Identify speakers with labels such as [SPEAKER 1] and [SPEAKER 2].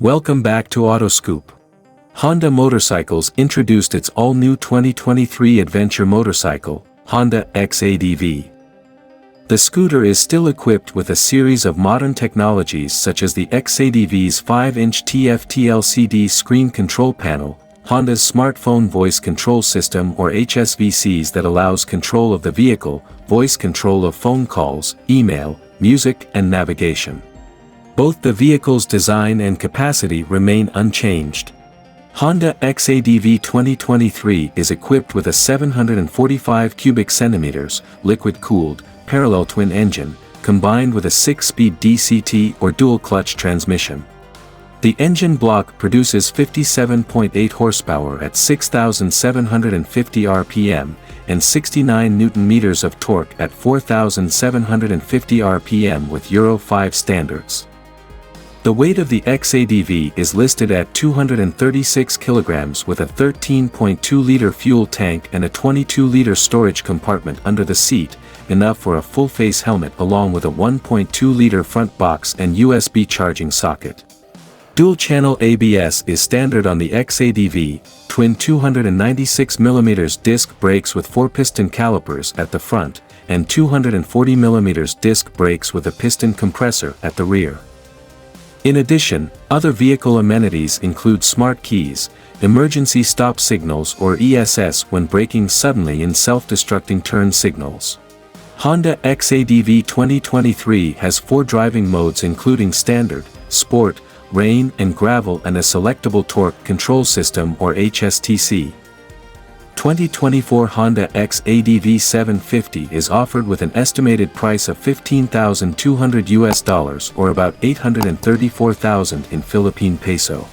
[SPEAKER 1] Welcome back to Autoscoop. Honda Motorcycles introduced its all-new 2023 adventure motorcycle, Honda X-ADV. The scooter is still equipped with a series of modern technologies such as the X-ADV's 5-inch TFT LCD screen control panel, Honda's smartphone voice control system or HSVCs that allows control of the vehicle, voice control of phone calls, email, music and navigation. Both the vehicle's design and capacity remain unchanged. Honda X-ADV 2023 is equipped with a 745 cubic centimeters, liquid-cooled, parallel twin engine, combined with a 6-speed DCT or dual-clutch transmission. The engine block produces 57.8 horsepower at 6,750 rpm and 69 Nm of torque at 4,750 rpm with Euro 5 standards. The weight of the X-ADV is listed at 236 kilograms with a 13.2-liter fuel tank and a 22-liter storage compartment under the seat, enough for a full-face helmet along with a 1.2-liter front box and USB charging socket. Dual-channel ABS is standard on the X-ADV, twin 296mm disc brakes with 4-piston calipers at the front, and 240mm disc brakes with a piston compressor at the rear. In addition, other vehicle amenities include smart keys, emergency stop signals or ESS when braking suddenly in self-destructing turn signals. Honda X-ADV 2023 has 4 driving modes including Standard, Sport, Rain and Gravel and a selectable torque control system or HSTC. 2024 Honda X-ADV 750 is offered with an estimated price of $15,200 or about $834,000 in Philippine peso.